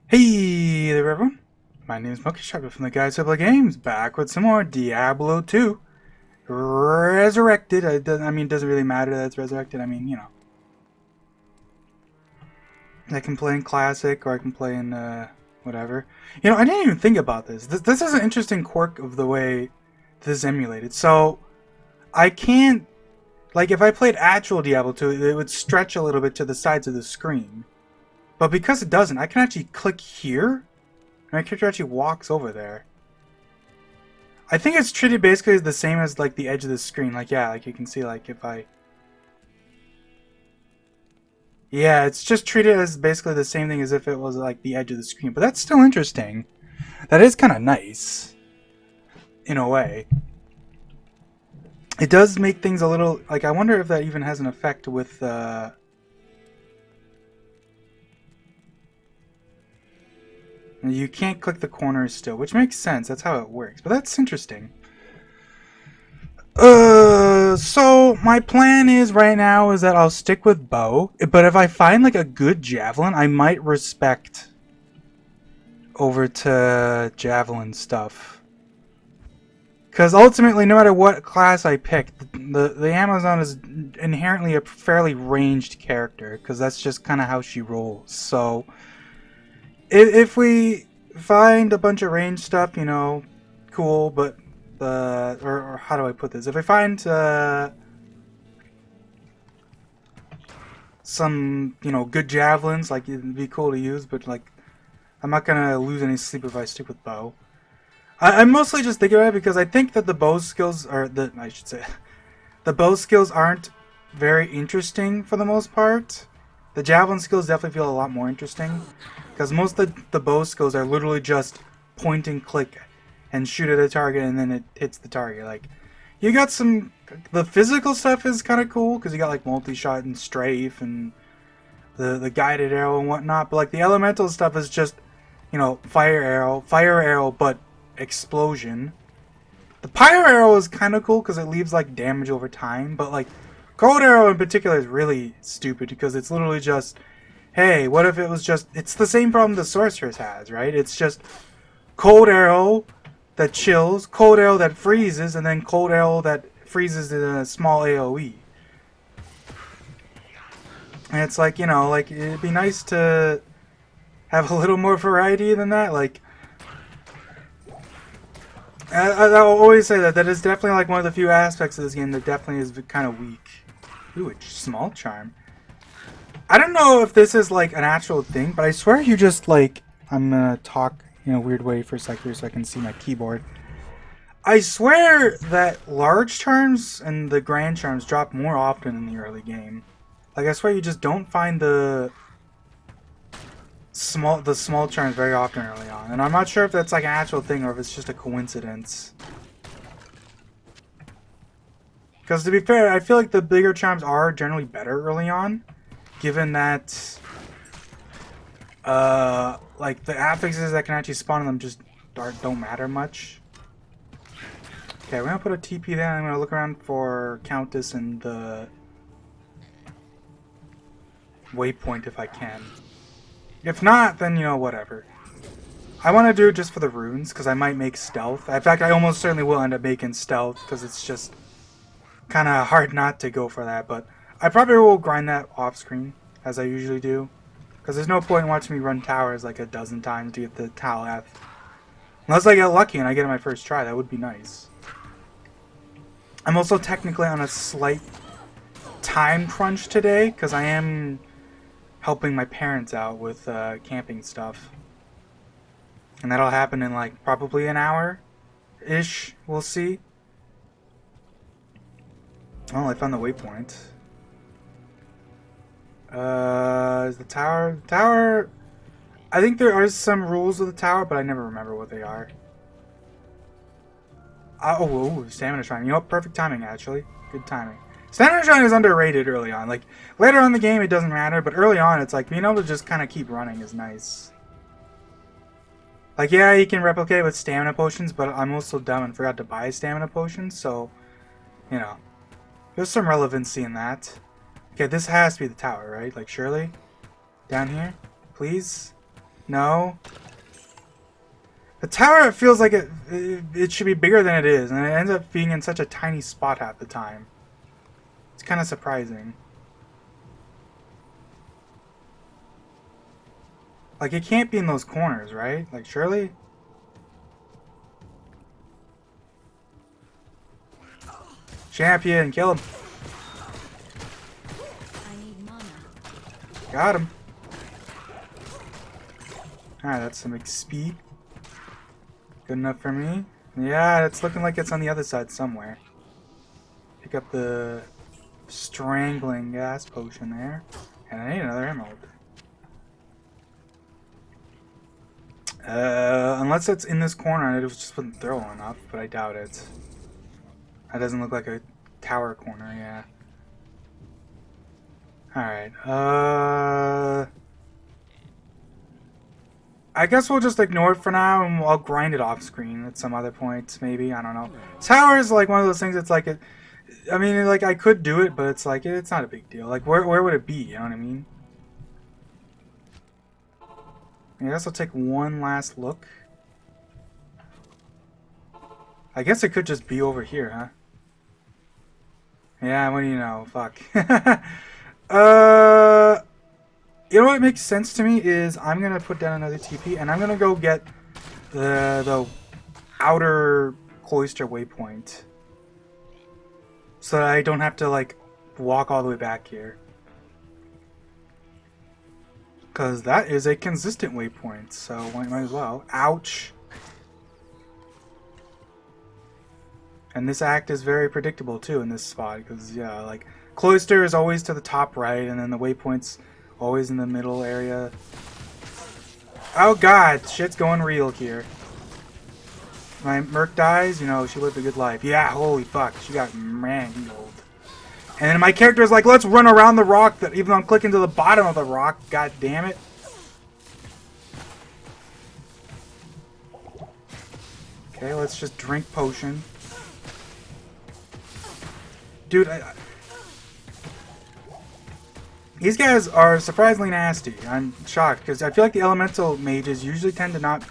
Hey there everyone, my name is Monkey Sharp from the Guys Who Play Games, back with some more Diablo 2 Resurrected. It doesn't really matter that it's Resurrected. I can play in Classic or I can play in whatever. I didn't even think about this. This is an interesting quirk of the way this is emulated. So, I can't, like if I played actual Diablo 2, it would stretch a little bit to the sides of the screen. But because it doesn't, I can actually click here, and my character actually walks over there. I think it's treated basically the same as like the edge of the screen. Like you can see like if I... Yeah, it's just treated as basically the same thing as if it was like the edge of the screen. But that's still interesting. That is kind of nice. In a way. It does make things a little... Like, I wonder if that even has an effect with... You can't click the corners still, which makes sense. That's how it works. But that's interesting. So my plan is right now is that I'll stick with bow. But if I find like a good javelin, I might respect over to javelin stuff. Because ultimately, no matter what class I pick, the Amazon is inherently a fairly ranged character. Because that's just kind of how she rolls. So... If we find a bunch of range stuff, cool, but, or how do I put this? If I find, some, good javelins, like, it'd be cool to use, but, like, I'm not gonna lose any sleep if I stick with bow. I'm mostly just thinking about it because I think that the bow skills the bow skills aren't very interesting for the most part. The javelin skills definitely feel a lot more interesting. Because most of the bow skills are literally just point and click and shoot at a target and then it hits the target. Like, you got some... The physical stuff is kind of cool because you got like multi-shot and strafe and the guided arrow and whatnot. But like the elemental stuff is just, fire arrow, but explosion. The pyro arrow is kind of cool because it leaves like damage over time. But like cold arrow in particular is really stupid because it's literally just... Hey, what if it was just... It's the same problem the sorceress has, right? It's just cold arrow that chills, cold arrow that freezes, and then cold arrow that freezes in a small AoE. And it's like, like, it'd be nice to have a little more variety than that. Like, I'll always say that is definitely like one of the few aspects of this game that definitely is kind of weak. Ooh, a small charm. I don't know if this is like an actual thing, but I swear you just like... I'm gonna talk in a weird way for a sec here so I can see my keyboard. I swear that large charms and the grand charms drop more often in the early game. Like, I swear you just don't find the small charms very often early on. And I'm not sure if that's like an actual thing or if it's just a coincidence. Because to be fair, I feel like the bigger charms are generally better early on. Given that, like, the affixes that can actually spawn on them just don't matter much. Okay, we're gonna put a TP there, and I'm gonna look around for Countess and the waypoint if I can. If not, then, whatever. I want to do it just for the runes, because I might make stealth. In fact, I almost certainly will end up making stealth, because it's just kind of hard not to go for that, but... I probably will grind that off screen, as I usually do. Because there's no point in watching me run towers like a dozen times to get the Taleth. Unless I get lucky and I get it my first try, that would be nice. I'm also technically on a slight time crunch today, because I am helping my parents out with camping stuff. And that'll happen in like probably an hour-ish, we'll see. Oh, I found the waypoint. Is the tower... I think there are some rules of the tower, but I never remember what they are. Oh, stamina shrine. You know what? Perfect timing, actually. Good timing. Stamina shrine is underrated early on. Like, later on in the game, it doesn't matter, but early on, it's like, being able to just kind of keep running is nice. Like, yeah, you can replicate with stamina potions, but I'm also dumb and forgot to buy stamina potions, so, there's some relevancy in that. Okay, this has to be the tower, right? Like, surely? Down here? Please? No. The tower, it feels like it should be bigger than it is, and it ends up being in such a tiny spot half the time. It's kind of surprising. Like, it can't be in those corners, right? Like, surely? Champion, kill him. I need mana. Got him. Alright, that's some XP. Good enough for me. Yeah, it's looking like it's on the other side somewhere. Pick up the strangling gas potion there. And I need another emerald. Unless it's in this corner, it just wouldn't throw enough, but I doubt it. That doesn't look like a tower corner, yeah. Alright, I guess we'll just ignore it for now, and I'll grind it off screen at some other point, maybe, I don't know. Tower is like one of those things that's like, I mean, like, I could do it, but it's like, it's not a big deal. Like, where would it be, you know what I mean? I guess I'll take one last look. I guess it could just be over here, huh? Yeah, what do you know? Fuck. You know what makes sense to me is I'm gonna put down another TP and I'm gonna go get the outer cloister waypoint, so that I don't have to like walk all the way back here. Because that is a consistent waypoint, so might as well. Ouch. And this act is very predictable too in this spot, because yeah, like cloister is always to the top right, and then the waypoint's always in the middle area. Oh god, shit's going real here. My Merc dies, you know, she lived a good life. Yeah, holy fuck, she got mangled. And then my character is like, let's run around the rock, that even though I'm clicking to the bottom of the rock, god damn it. Okay, let's just drink potion. Dude, these guys are surprisingly nasty. I'm shocked, because I feel like the elemental mages usually tend to not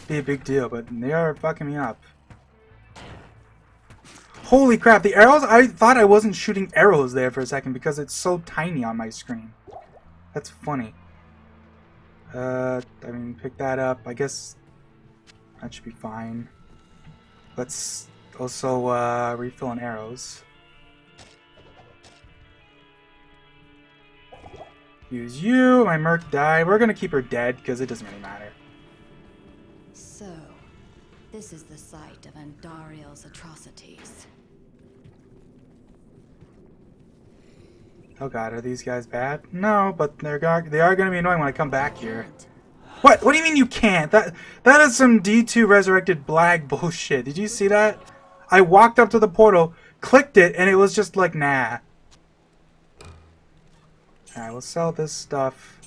be a big deal, but they are fucking me up. Holy crap, the arrows, I thought I wasn't shooting arrows there for a second because it's so tiny on my screen. That's funny. I mean, pick that up. I guess that should be fine. Let's also refill on arrows. Use you. My Merc died. We're gonna keep her dead because it doesn't really matter. So, this is the site of Andariel's atrocities. Oh god, are these guys bad? No, but they are gonna be annoying when I come back here. What? What do you mean you can't? That is some D2 Resurrected Blag bullshit. Did you see that? I walked up to the portal, clicked it, and it was just like, nah. Alright, we'll sell this stuff.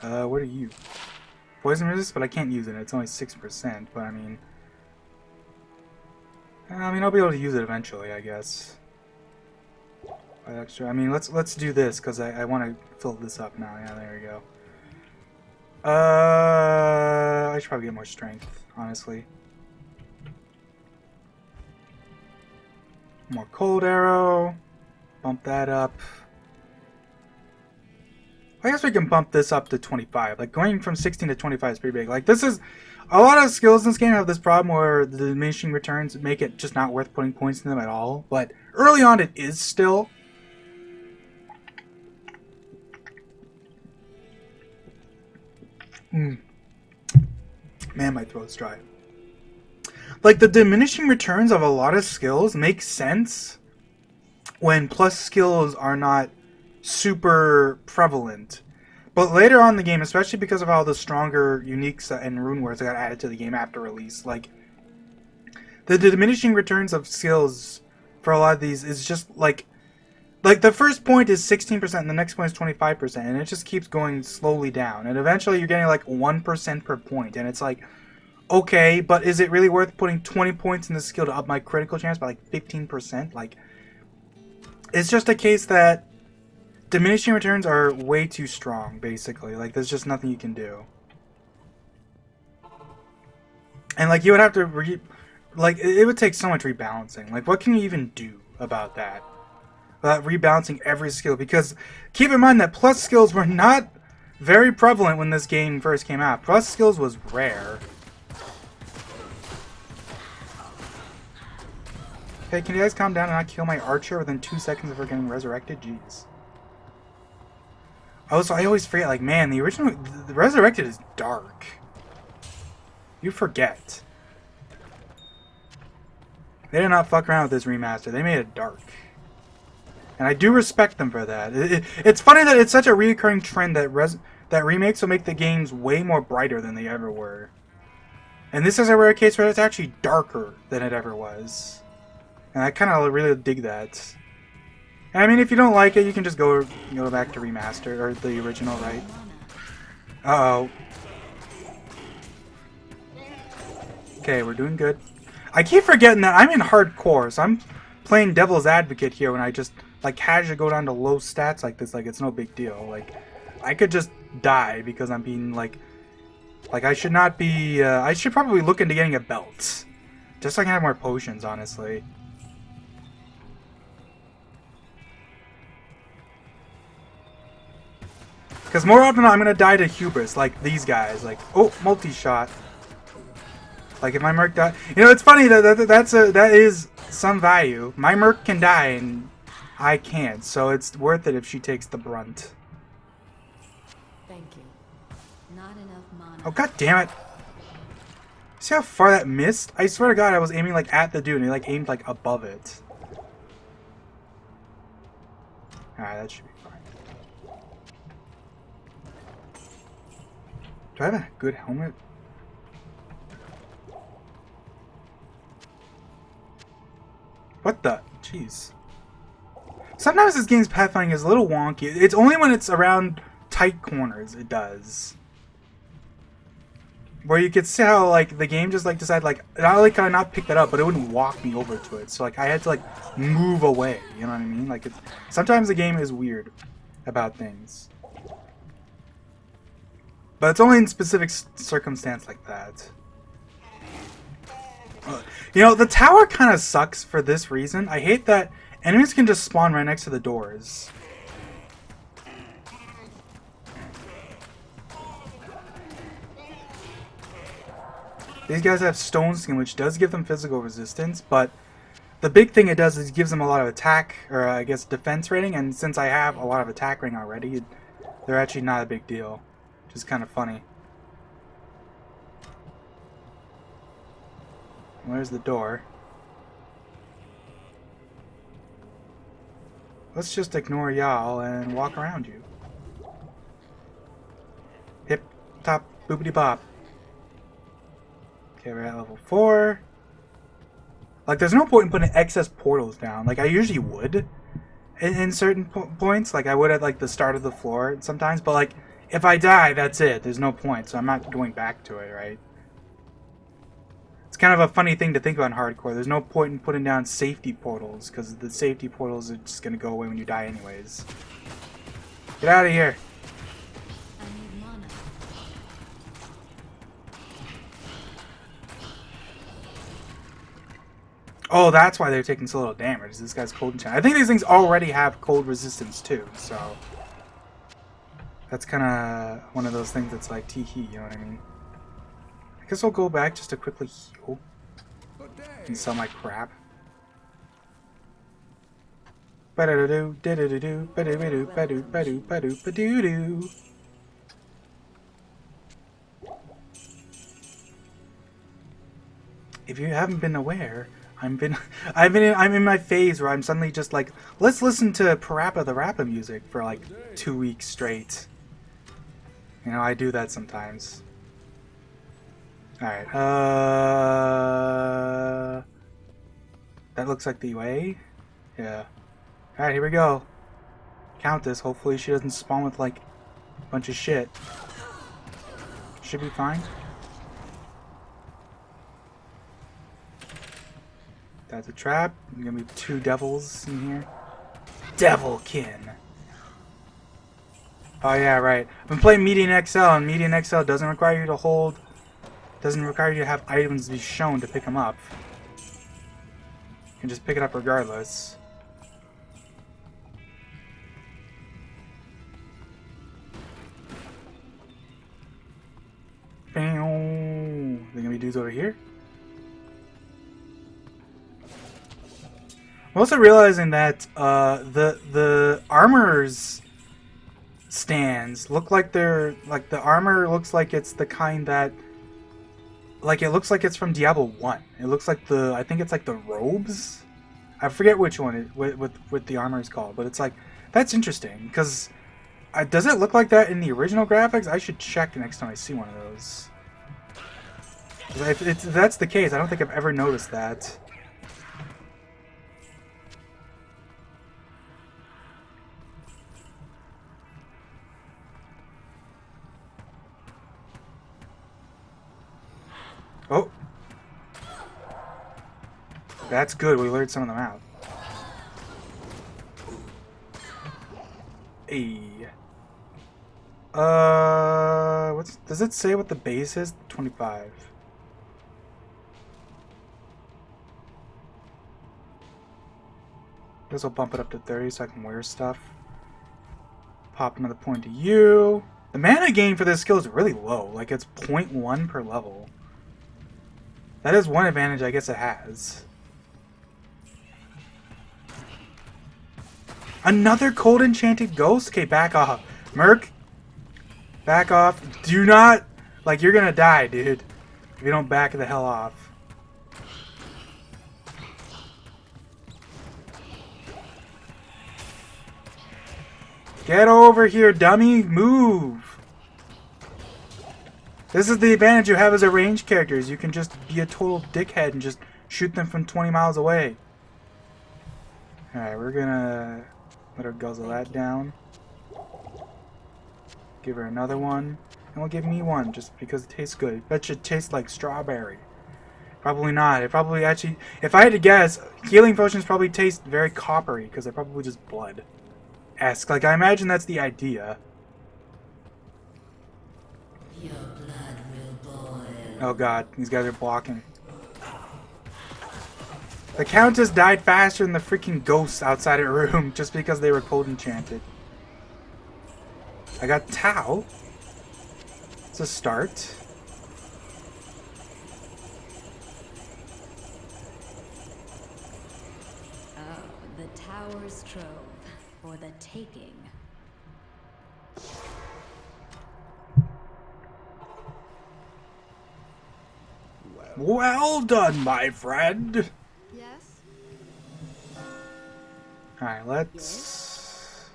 What are you? Poison resist, but I can't use it. It's only 6%, but I mean, I'll be able to use it eventually, I guess. Extra. I mean, let's do this because I want to fill this up now. Yeah, there we go. I should probably get more strength, honestly. More cold arrow. Bump that up. I guess we can bump this up to 25. Like, going from 16 to 25 is pretty big. Like, this is... A lot of skills in this game have this problem where the diminishing returns make it just not worth putting points in them at all. But early on, it is still. Man, my throat's dry. Like, the diminishing returns of a lot of skills make sense when plus skills are not super prevalent. But later on in the game, especially because of how the stronger uniques and rune words got added to the game after release, like, the diminishing returns of skills for a lot of these is just like the first point is 16% and the next point is 25%, and it just keeps going slowly down, and eventually you're getting like 1% per point, and it's like, okay, but is it really worth putting 20 points in this skill to up my critical chance by like 15%? Like, it's just a case that diminishing returns are way too strong, basically. Like, there's just nothing you can do. And, like, you would have to like, it would take so much rebalancing. Like, what can you even do about that? Without rebalancing every skill? Because keep in mind that plus skills were not very prevalent when this game first came out. Plus skills was rare. Hey, can you guys calm down and not kill my archer within 2 seconds of her getting resurrected? Jeez. Also, I always forget, like, man, the Resurrected is dark. You forget. They did not fuck around with this remaster. They made it dark. And I do respect them for that. It's funny that it's such a recurring trend that remakes will make the games way more brighter than they ever were. And this is a rare case where it's actually darker than it ever was. And I kind of really dig that. And I mean, if you don't like it, you can just go back to remaster, or the original, right? Uh-oh. Okay, we're doing good. I keep forgetting that I'm in hardcore, so I'm playing devil's advocate here when I just, like, casually go down to low stats like this, like it's no big deal. Like, I could just die because I'm being, like I should not be, I should probably look into getting a belt. Just so I can have more potions, honestly. Because more often I'm gonna die to hubris, like these guys. Like, oh, multi-shot. Like if my merc die, you know, it's funny that is some value. My merc can die and I can't, so it's worth it if she takes the brunt. Thank you. Not enough mana. Oh, god damn it! See how far that missed? I swear to God, I was aiming like at the dude, and he like aimed like above it. Alright, that should be fine. Do I have a good helmet? What the? Jeez. Sometimes this game's pathfinding is a little wonky. It's only when it's around tight corners it does. Where you could see how, like, the game just, like, decided, like, not only could I not pick that up, but it wouldn't walk me over to it. So, like, I had to, like, move away. You know what I mean? Like, it's, sometimes the game is weird about things. But it's only in specific circumstance like that. You know, the tower kind of sucks for this reason. I hate that enemies can just spawn right next to the doors. These guys have stone skin, which does give them physical resistance, but the big thing it does is it gives them a lot of attack, or I guess defense rating, and since I have a lot of attack rating already, they're actually not a big deal, which is kind of funny. Where's the door? Let's just ignore y'all and walk around you. Hip, top, boopity bop. Okay, we're at level 4. Like, there's no point in putting excess portals down. Like, I usually would in certain points. Like, I would at, like, the start of the floor sometimes. But, like, if I die, that's it. There's no point. So I'm not going back to it, right? It's kind of a funny thing to think about in hardcore. There's no point in putting down safety portals, because the safety portals are just going to go away when you die anyways. Get out of here. I need mana. Oh, that's why they're taking so little damage. This guy's cold enchant. I think these things already have cold resistance too, so that's kind of one of those things that's like tee-hee, you know what I mean? I guess I'll go back just to quickly heal and sell my crap. Ba-da-da-doo, da-da-da-doo, ba-da-da-doo, ba-doo, ba-doo, ba-doo, ba-doo-doo. If you haven't been aware, I'm in my phase where I'm suddenly just like, let's listen to Parappa the Rappa music for like 2 weeks straight. You know, I do that sometimes. Alright, that looks like the way. Yeah. Alright, here we go. Countess, hopefully she doesn't spawn with like a bunch of shit. Should be fine. That's a trap. There's gonna be 2 devils in here. Devilkin! Oh yeah, right. I've been playing Median XL, and Median XL doesn't require you to hold, doesn't require you to have items be shown to pick them up. You can just pick it up regardless. Bam. There gonna be dudes over here? I'm also realizing that the armor's stands look like they're like the armor looks like it's the kind that like it looks like it's from Diablo 1. It looks like I think it's like the robes. I forget which one what the armor is called, but it's like that's interesting because does it look like that in the original graphics? I should check next time I see one of those. If that's the case, I don't think I've ever noticed that. Oh. That's good, we lured some of them out. Hey. Does it say what the base is? 25. Guess I'll bump it up to 30 so I can wear stuff. Pop another point to you. The mana gain for this skill is really low. Like, it's 0.1 per level. That is one advantage I guess it has. Another cold enchanted ghost? Okay, back off. Merc, back off. Do not... Like, you're gonna die, dude. If you don't back the hell off. Get over here, dummy. Move. This is the advantage you have as a ranged character. Is you can just be a total dickhead and just shoot them from 20 miles away. Alright, we're gonna let her guzzle that down. Give her another one. And we'll give me one just because it tastes good. Bet you it tastes like strawberry. Probably not. It probably actually... If I had to guess, healing potions probably taste very coppery because they're probably just blood. Like, I imagine that's the idea. Your blood will boil. Oh god, these guys are blocking. The Countess died faster than the freaking ghosts outside her room just because they were cold enchanted. I got Tau. It's a start. Oh, the tower's trove. For the taking. Well done, my friend. Yes? Alright, let's...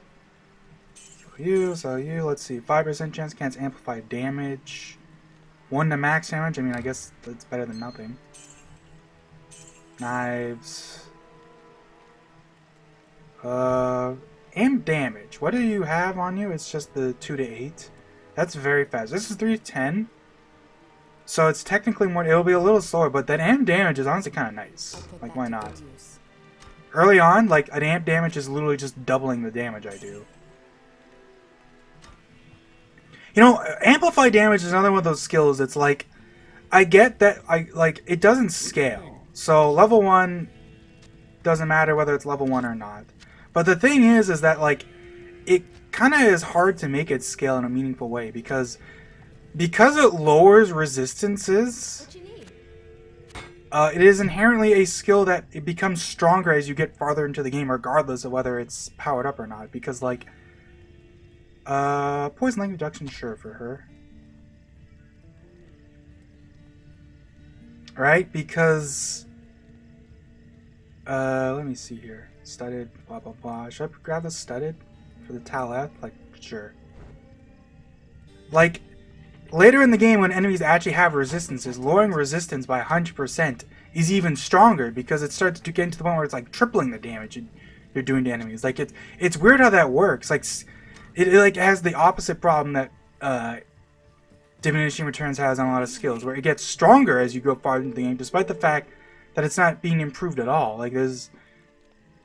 So you, let's see. 5% chance cancels amplify damage. 1 to max damage. I mean, I guess that's better than nothing. Knives. And damage. What do you have on you? It's just the 2 to 8. That's very fast. This is 3 to 10. So it's technically more... It'll be a little slower, but that amp damage is honestly kind of nice. Like, why not? Early on, like, an amp damage is literally just doubling the damage I do. You know, amplify damage is another one of those skills. It's like, I get that, it doesn't scale. So level 1 doesn't matter whether it's level 1 or not. But the thing is that, like, it kind of is hard to make it scale in a meaningful way because it lowers resistances. What you need? It is inherently a skill that it becomes stronger as you get farther into the game, regardless of whether it's powered up or not. Because, like, poison length reduction, sure, for her. Right? Because, let me see here. Studded, blah, blah, blah. Should I grab the studded for the Taleth? Like, sure. Like, later in the game when enemies actually have resistances, lowering resistance by 100% is even stronger because it starts to get into the point where it's like tripling the damage you're doing to enemies. Like, it's weird how that works. Like, it like has the opposite problem that diminishing returns has on a lot of skills, where it gets stronger as you go farther into the game, despite the fact that it's not being improved at all. Like, there's...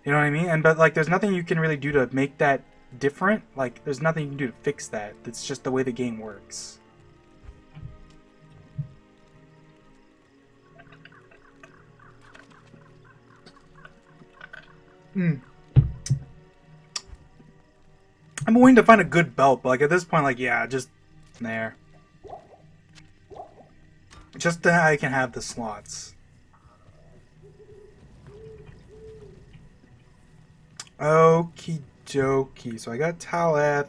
You know what I mean? But, like, there's nothing you can really do to make that different. Like, there's nothing you can do to fix that. It's just the way the game works. I'm waiting to find a good belt, but like at this point, like, yeah, just there. Just that I can have the slots. Okie dokie. So I got Taleth.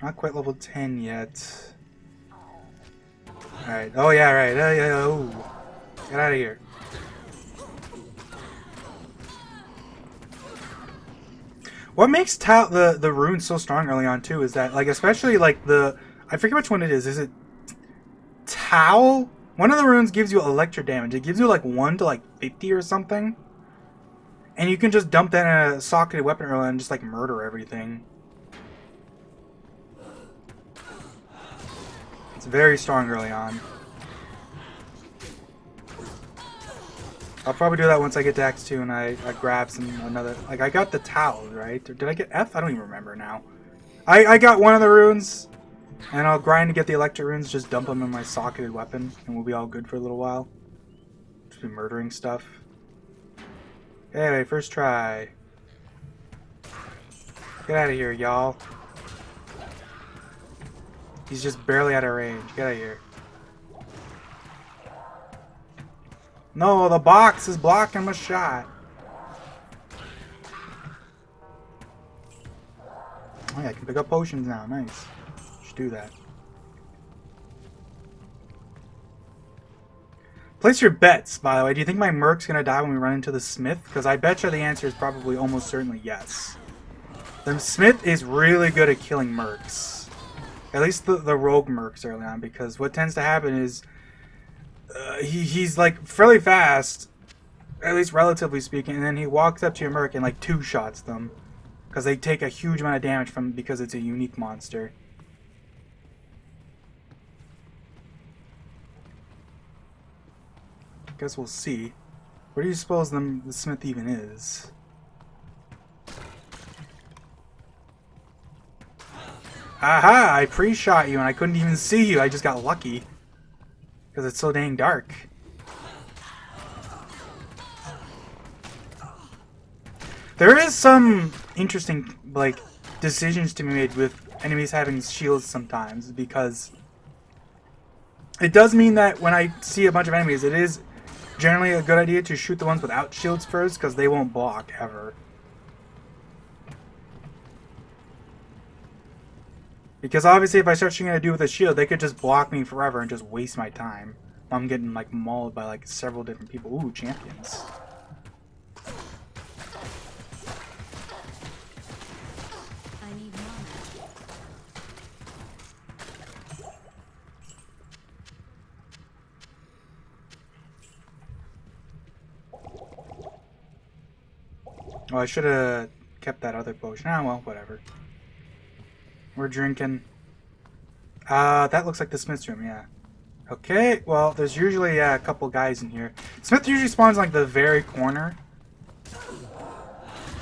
Not quite level 10 yet. Alright. Oh, yeah, right. Oh. Get out of here. What makes the runes so strong early on, too, is that, like, especially, like, I forget which one it is. Is it Tau? One of the runes gives you electric damage. It gives you, like, 1 to, like, 50 or something. And you can just dump that in a socketed weapon early and just, like, murder everything. It's very strong early on. I'll probably do that once I get to Act 2 and I grab another... Like, I got the Tau, right? Or did I get F? I don't even remember now. I got one of the runes, and I'll grind to get the electric runes, just dump them in my socketed weapon, and we'll be all good for a little while. Just be murdering stuff. Anyway, first try. Get out of here, y'all. He's just barely out of range. Get out of here. No, the box is blocking my shot. Oh yeah, I can pick up potions now. Nice. Should do that. Place your bets, by the way. Do you think my Merc's gonna die when we run into the Smith? Because I bet you the answer is probably almost certainly yes. The Smith is really good at killing Mercs. At least the rogue Mercs early on, because what tends to happen is he's like fairly fast, at least relatively speaking, and then he walks up to your Merc and like two-shots them. Because they take a huge amount of damage because it's a unique monster. Guess we'll see. Where do you suppose the Smith even is? Aha! I pre-shot you and I couldn't even see you. I just got lucky. Because it's so dang dark. There is some interesting, like, decisions to be made with enemies having shields sometimes. Because it does mean that when I see a bunch of enemies, it is generally a good idea to shoot the ones without shields first, because they won't block, ever. Because obviously if I start shooting at a dude with a shield, they could just block me forever and just waste my time. I'm getting like mauled by like several different people. Ooh, champions. I need mana. Oh, I should have kept that other potion. Ah, well, whatever. We're drinking. That looks like the Smith's room, yeah. Okay, well, there's usually a couple guys in here. Smith usually spawns like the very corner.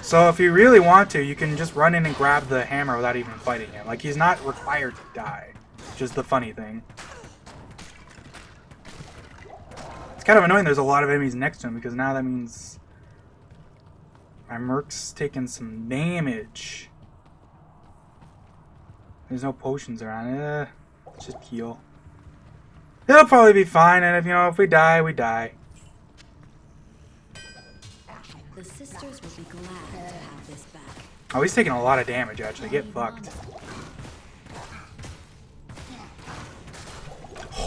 So if you really want to, you can just run in and grab the hammer without even fighting him. Like, he's not required to die. Which is the funny thing. It's kind of annoying there's a lot of enemies next to him, because now that means my Merc's taking some damage. There's no potions around. Let's just heal. It'll probably be fine, and if we die, we die. The sisters will be glad to have this back. Oh, he's taking a lot of damage, actually. Get fucked.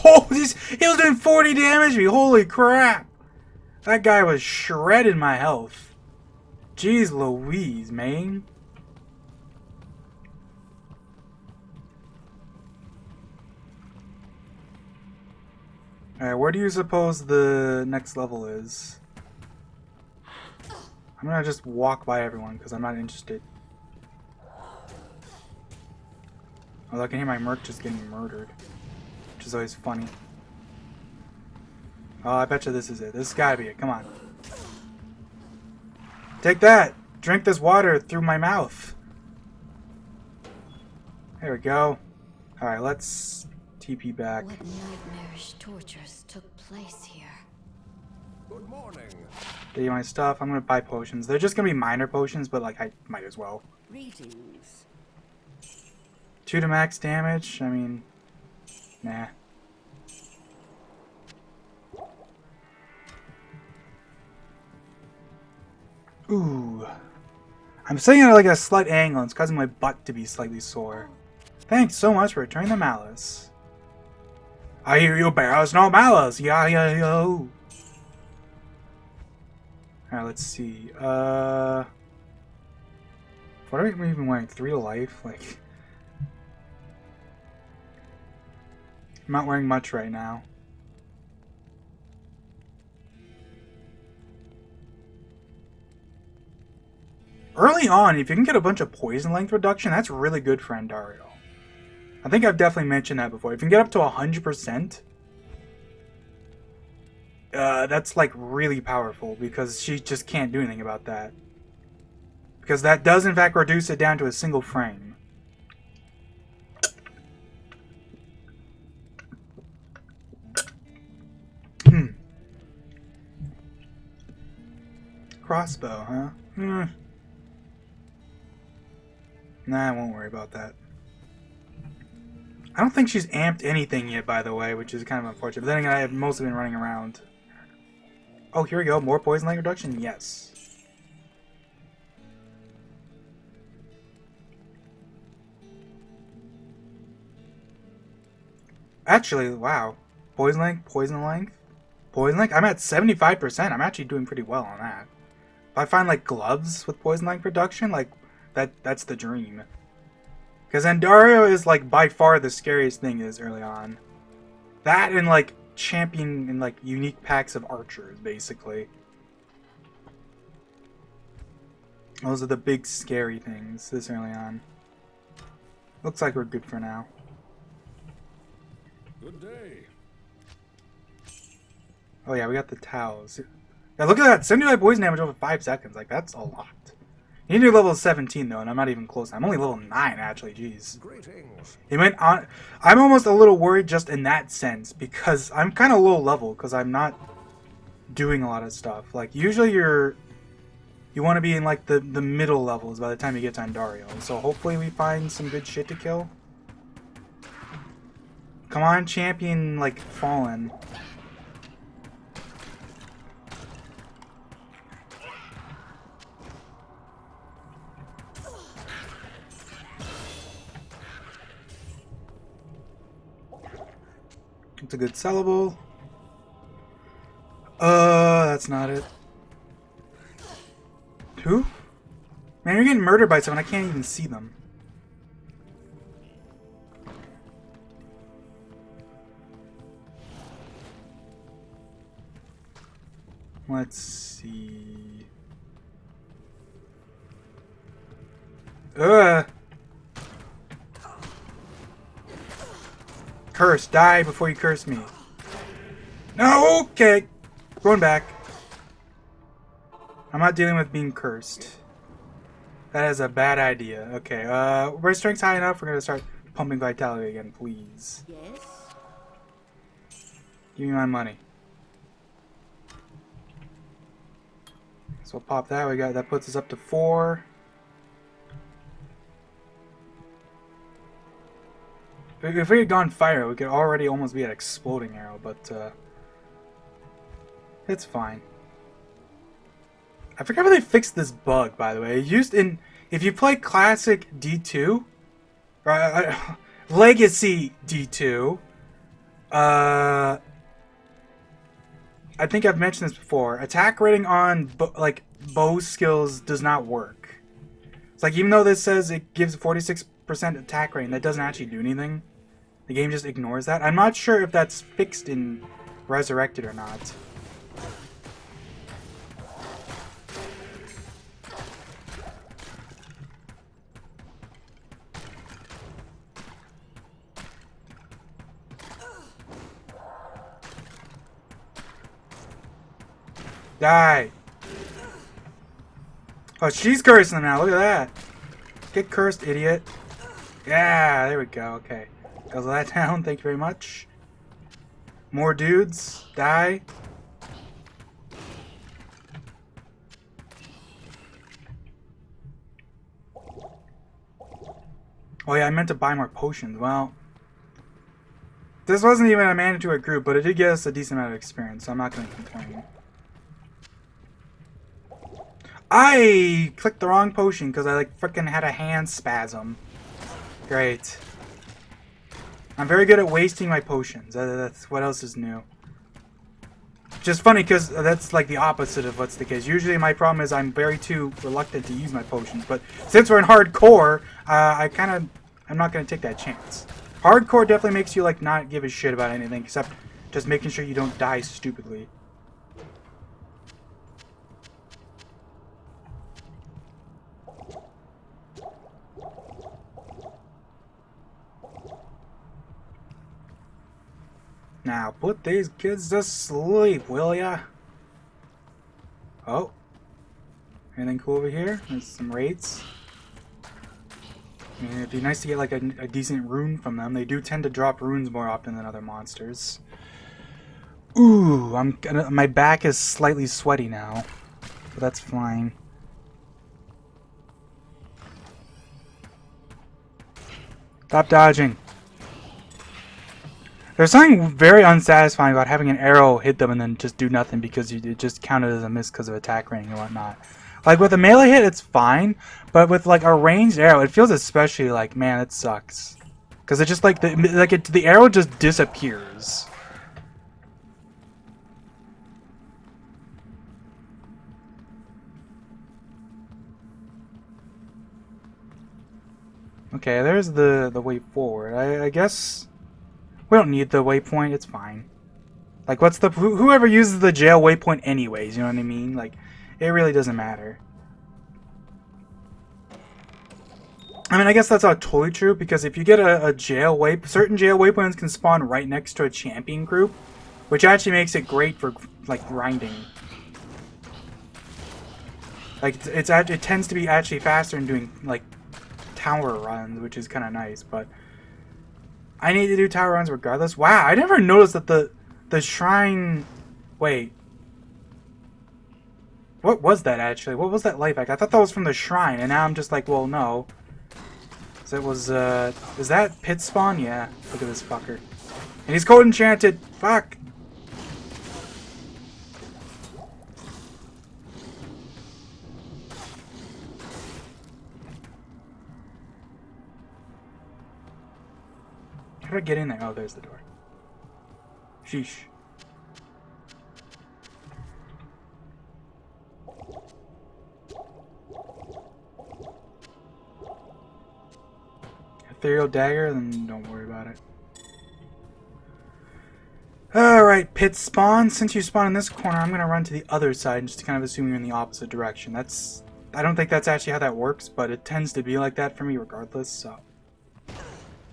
Oh, he was doing 40 damage to me. Holy crap. That guy was shredding my health. Jeez Louise, man. Alright, where do you suppose the next level is? I'm gonna just walk by everyone because I'm not interested. Although I can hear my Merc just getting murdered, which is always funny. Oh, I bet you this is it. This has gotta be it. Come on. Take that! Drink this water through my mouth. There we go. Alright, let's TP back. What nightmarish tortures took place here? Good morning. Get you my stuff. I'm gonna buy potions. They're just gonna be minor potions, but like I might as well. Greetings. 2 to max damage. I mean, nah. Ooh. I'm sitting at like a slight angle. It's causing my butt to be slightly sore. Thanks so much for returning the malice. I hear you bear us no malice. Yeah, yeah, yo. Alright, let's see. What are we even wearing? 3 to life? Like, I'm not wearing much right now. Early on, if you can get a bunch of poison length reduction, that's really good for Andario. I think I've definitely mentioned that before. If you can get up to 100%, that's like really powerful because she just can't do anything about that. Because that does in fact reduce it down to a single frame. Crossbow, huh? Nah, I won't worry about that. I don't think she's amped anything yet, by the way, which is kind of unfortunate. But then again, I have mostly been running around. Oh, here we go. More poison length reduction? Yes. Actually, wow. Poison length, poison length, poison length. I'm at 75%. I'm actually doing pretty well on that. If I find like gloves with poison length reduction, like that's the dream. Because Andario is like by far the scariest thing is early on. That and like champion and like unique packs of archers, basically. Those are the big scary things this early on. Looks like we're good for now. Good day. Oh yeah, we got the towels. Yeah, look at that! 75 poison damage over 5 seconds. Like, that's a lot. You need to do level 17 though, and I'm not even close. I'm only level 9 actually, jeez. Greetings. It went on. I'm almost a little worried just in that sense, because I'm kind of low level, because I'm not doing a lot of stuff. Like, usually you want to be in like the middle levels by the time you get to Andario. So hopefully we find some good shit to kill. Come on, champion, like, fallen. It's a good sellable. That's not it. Who? Man, you're getting murdered by someone. I can't even see them. Let's see. Curse, die before you curse me. No, okay. Going back. I'm not dealing with being cursed. That is a bad idea. Okay, we're strength's high enough. We're gonna start pumping vitality again, please. Yes? Give me my money. So we'll pop that. We got that puts us up to 4. If we had gone fire, we could already almost be at exploding arrow, but it's fine. I forgot how they fixed this bug, by the way. If you play classic D2, or Legacy D2, I think I've mentioned this before. Attack rating on bow skills does not work. It's like, even though this says it gives 46% attack rating, that doesn't actually do anything. The game just ignores that. I'm not sure if that's fixed in Resurrected or not. Die! Oh, she's cursing them now. Look at that. Get cursed, idiot. Yeah, there we go. Okay. Guzzle that down. Thank you very much. More dudes. Die. Oh yeah, I meant to buy more potions. Well, this wasn't even a mandatory group, but it did get us a decent amount of experience, so I'm not going to complain. I clicked the wrong potion because I like freaking had a hand spasm. Great. I'm very good at wasting my potions. That's what else is new. Just funny because that's like the opposite of what's the case. Usually my problem is I'm very too reluctant to use my potions, but since we're in hardcore, I'm not going to take that chance. Hardcore definitely makes you like not give a shit about anything except just making sure you don't die stupidly. Now, put these kids to sleep, will ya? Oh. Anything cool over here? There's some raids. I mean, it'd be nice to get like a decent rune from them. They do tend to drop runes more often than other monsters. Ooh, my back is slightly sweaty now. But that's fine. Stop dodging. There's something very unsatisfying about having an arrow hit them and then just do nothing because it just counted as a miss because of attack rating and whatnot. Like with a melee hit, it's fine, but with like a ranged arrow, it feels especially like, man, it sucks. Because it just like the arrow just disappears. Okay, there's the way forward. I guess we don't need the waypoint. It's fine. Like, what's the whoever uses the jail waypoint anyways? You know what I mean? Like, it really doesn't matter. I mean, I guess that's not totally true because if you get a jail certain jail waypoints can spawn right next to a champion group, which actually makes it great for like grinding. Like, it tends to be actually faster in doing like tower runs, which is kind of nice, but I need to do tower runs regardless. Wow, I never noticed that the shrine... Wait. What was that actually? What was that light back? I thought that was from the shrine, and now I'm just like, well, no. So it was, is that Pitspawn? Yeah, look at this fucker. And he's code enchanted! Fuck! How do I get in there? Oh, there's the door. Sheesh. Ethereal dagger, then don't worry about it. Alright, pit spawn. Since you spawn in this corner, I'm gonna run to the other side, just to kind of assume you're in the opposite direction. I don't think that's actually how that works, but it tends to be like that for me regardless, so.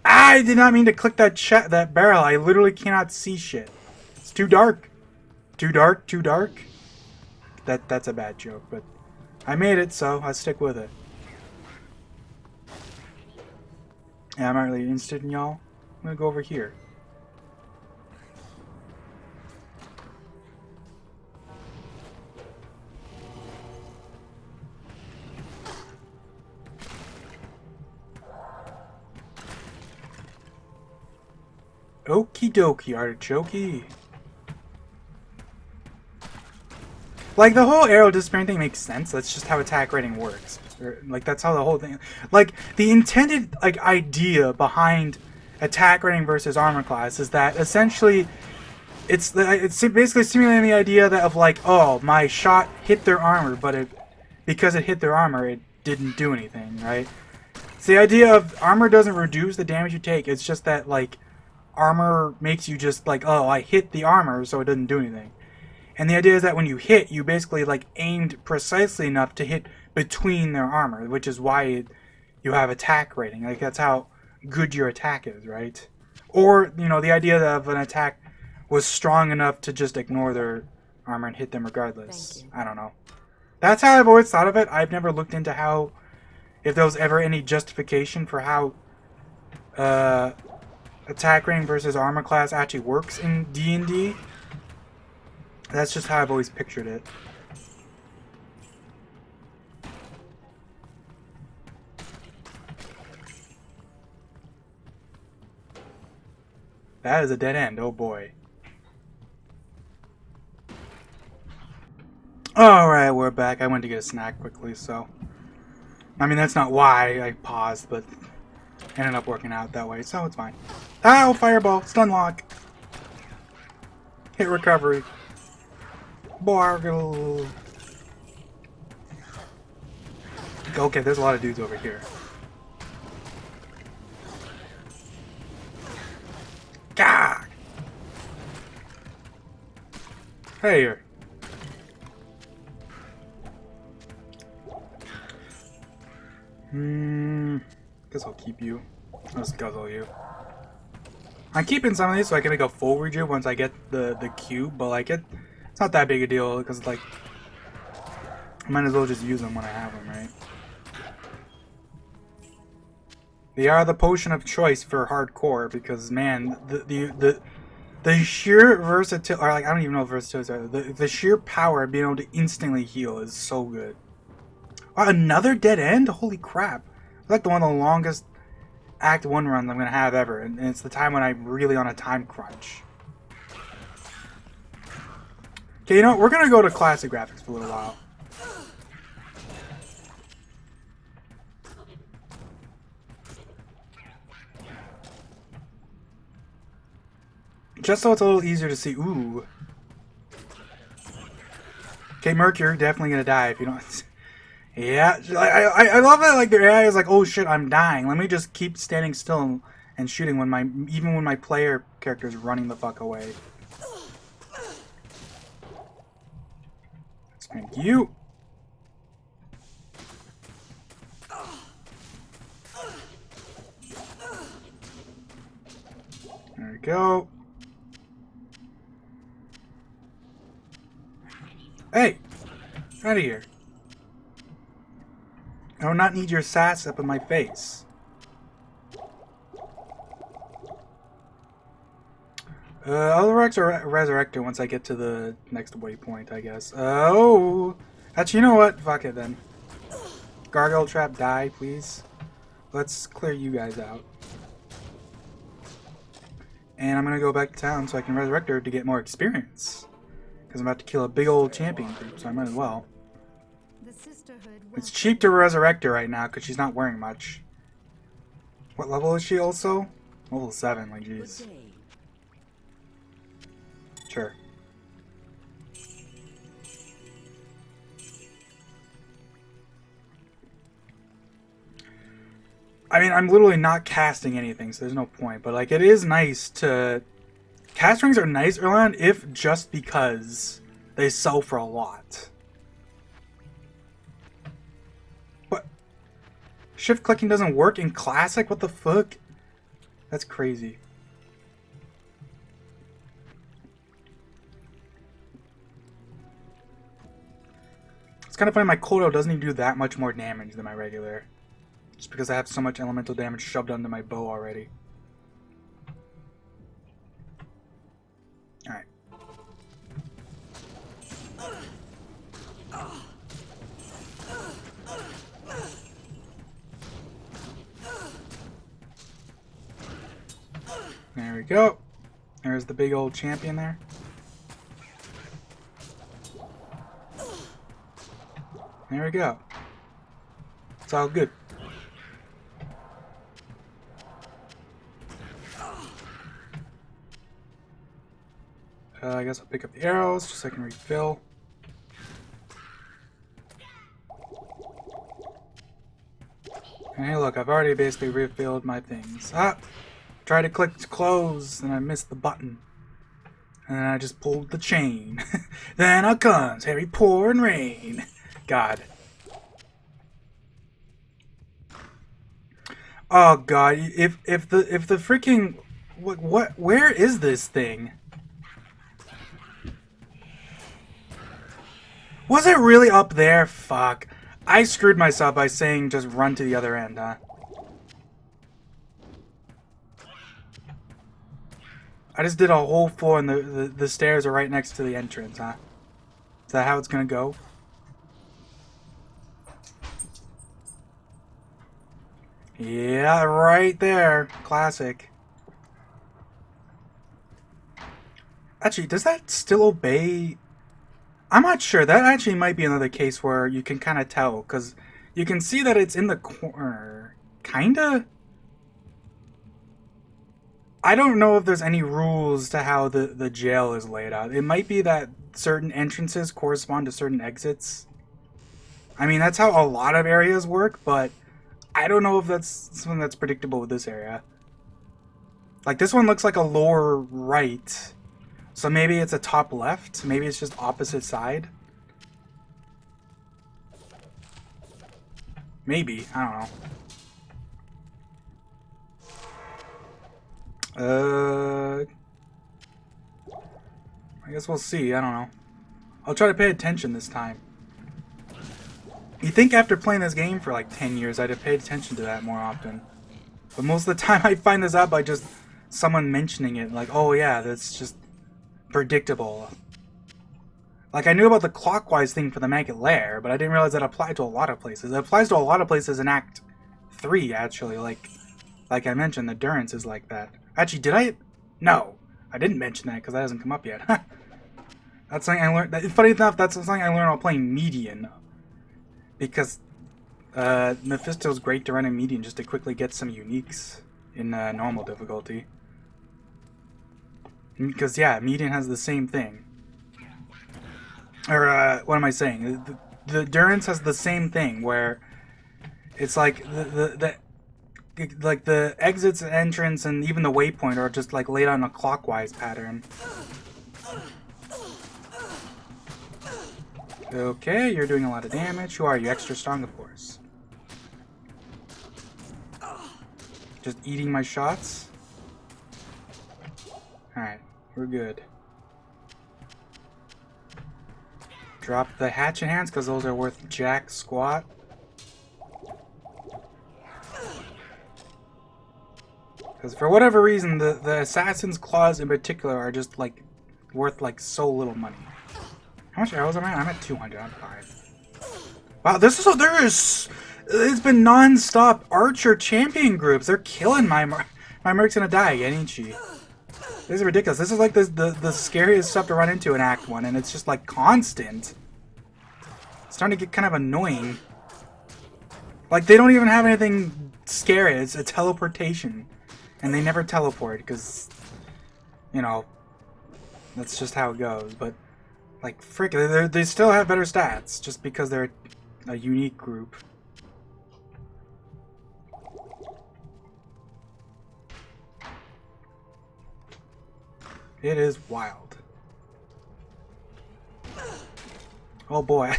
I did not mean to click that barrel. I literally cannot see shit. It's too dark. Too dark, too dark. That's a bad joke, but I made it, so I'll stick with it. Yeah, I'm not really interested in y'all. I'm gonna go over here. Okie dokie, artichoke. Like, the whole arrow disappearing thing makes sense. That's just how attack rating works. Like, that's how the whole thing... Like, the intended, like, idea behind attack rating versus armor class is that, essentially, it's basically simulating the idea that of, like, oh, my shot hit their armor, but because it hit their armor, it didn't do anything, right? It's the idea of armor doesn't reduce the damage you take. It's just that, like, armor makes you just like, oh, I hit the armor, so it doesn't do anything. And the idea is that when you hit, you basically like aimed precisely enough to hit between their armor, which is why you have attack rating. Like, that's how good your attack is, right? Or, you know, the idea of an attack was strong enough to just ignore their armor and hit them regardless. I don't know. That's how I've always thought of it. I've never looked into how, if there was ever any justification for how attack rating versus armor class actually works in D&D. That's just how I've always pictured it. That is a dead end, oh boy. Alright, we're back. I went to get a snack quickly, so... I mean, that's not why I paused, but... ended up working out that way, so it's fine. Ow! Fireball! Stun lock! Hit recovery. Bargle! Okay, there's a lot of dudes over here. Gah! Hey here. Guess I'll keep you. I'll just guzzle you. I'm keeping some of these so I can make a full rejuve once I get the cube, but like it's not that big a deal because like I might as well just use them when I have them, right? They are the potion of choice for hardcore because man, the sheer versatility, or like I don't even know if versatility is the sheer power of being able to instantly heal is so good. Oh, another dead end? Holy crap! It's like one of the longest Act 1 runs I'm gonna have ever, and it's the time when I'm really on a time crunch. Okay, you know what? We're gonna go to classic graphics for a little while. Just so it's a little easier to see. Ooh. Okay, Merc, you're definitely gonna die if you don't. Yeah, I love that. Like their AI is like, oh shit, I'm dying. Let me just keep standing still and shooting when even when my player character is running the fuck away. Thank you. There we go. Hey, out of here. I do not need your sass up in my face. I'll resurrect her once I get to the next waypoint, I guess. Oh! Actually, you know what? Fuck it then. Gargoyle trap, die, please. Let's clear you guys out. And I'm gonna go back to town so I can resurrect her to get more experience. Because I'm about to kill a big old champion group, so I might as well. It's cheap to resurrect her right now because she's not wearing much. What level is she also? Level 7, like jeez. Sure. I mean, I'm literally not casting anything, so there's no point. But like, it is nice to... Cast rings are nice early on, if just because they sell for a lot. Shift clicking doesn't work in classic? What the fuck? That's crazy. It's kind of funny my Kodo doesn't even do that much more damage than my regular. Just because I have so much elemental damage shoved onto my bow already. Alright. There we go. There's the big old champion there. There we go. It's all good. I guess I'll pick up the arrows just so I can refill. And hey look, I've already basically refilled my things. Ah! Tried to click to close, and I missed the button. And then I just pulled the chain. Then out comes heavy pouring rain. God. Oh God! If the freaking what where is this thing? Was it really up there? Fuck! I screwed myself by saying just run to the other end, huh? I just did a whole floor and the stairs are right next to the entrance, huh? Is that how it's gonna go? Yeah, right there. Classic. Actually, does that still obey? I'm not sure. That actually might be another case where you can kind of tell, because you can see that it's in the corner. Kinda? I don't know if there's any rules to how the jail is laid out. It might be that certain entrances correspond to certain exits. I mean, that's how a lot of areas work, but I don't know if that's something that's predictable with this area. Like, this one looks like a lower right. So maybe it's a top left. Maybe it's just opposite side. Maybe. I don't know. I guess we'll see. I don't know. I'll try to pay attention this time. You'd think after playing this game for like 10 years I'd have paid attention to that more often. But most of the time I find this out by just someone mentioning it. Like, oh yeah, that's just predictable. Like, I knew about the clockwise thing for the Maggot Lair, but I didn't realize that applied to a lot of places. It applies to a lot of places in Act 3, actually. Like I mentioned, the Durance is like that. Actually, did I? No. I didn't mention that because that hasn't come up yet. That's something I learned. Funny enough, that's something I learned while playing Median. Because Mephisto's great to run in Median just to quickly get some uniques in normal difficulty. Because, yeah, Median has the same thing. Or, what am I saying? The Durance has the same thing, where it's like the exits and entrance and even the waypoint are just like laid on a clockwise pattern. Okay, you're doing a lot of damage. Who are you? Extra strong, of course. Just eating my shots. Alright, we're good. Drop the hatchet hands, because those are worth jack squat. Because for whatever reason, the Assassin's Claws in particular are just, like, worth, like, so little money. How much arrows am I at? I'm at 200. I'm fine. Wow, it's been non-stop Archer champion groups. They're killing my Merc's gonna die again, ain't she? This is ridiculous. This is like the scariest stuff to run into in Act 1, and it's just like constant. It's starting to get kind of annoying. Like, they don't even have anything scary. It's a teleportation. And they never teleport, because, you know, that's just how it goes. But, like, frick, they still have better stats, just because they're a unique group. It is wild. Oh boy,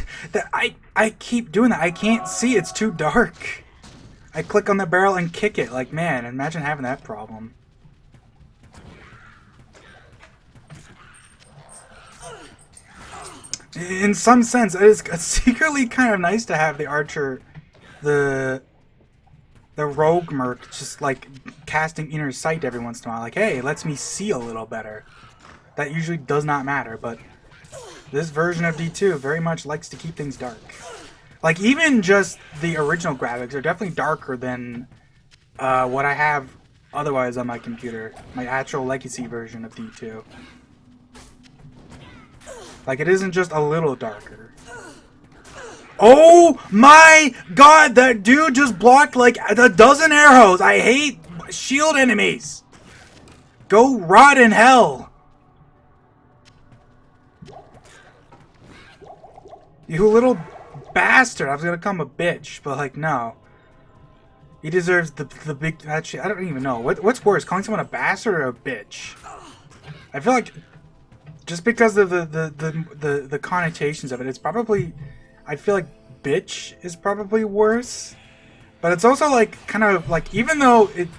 I keep doing that. I can't see. It's too dark. I click on the barrel and kick it. Like, man, imagine having that problem. In some sense, it is secretly kind of nice to have the Archer, the rogue merc, just like casting inner sight every once in a while. Like, hey, it lets me see a little better. That usually does not matter, but this version of D2 very much likes to keep things dark. Like, even just the original graphics are definitely darker than what I have otherwise on my computer. My actual legacy version of D2. Like, it isn't just a little darker. Oh my god, that dude just blocked like a dozen arrows. I hate shield enemies. Go rot in hell. You little bastard. I was gonna call him a bitch, but like, no. He deserves the big... Actually, I don't even know. What's worse, calling someone a bastard or a bitch? I feel like just because of the connotations of it, it's probably... I feel like bitch is probably worse. But it's also like, kind of like, even though it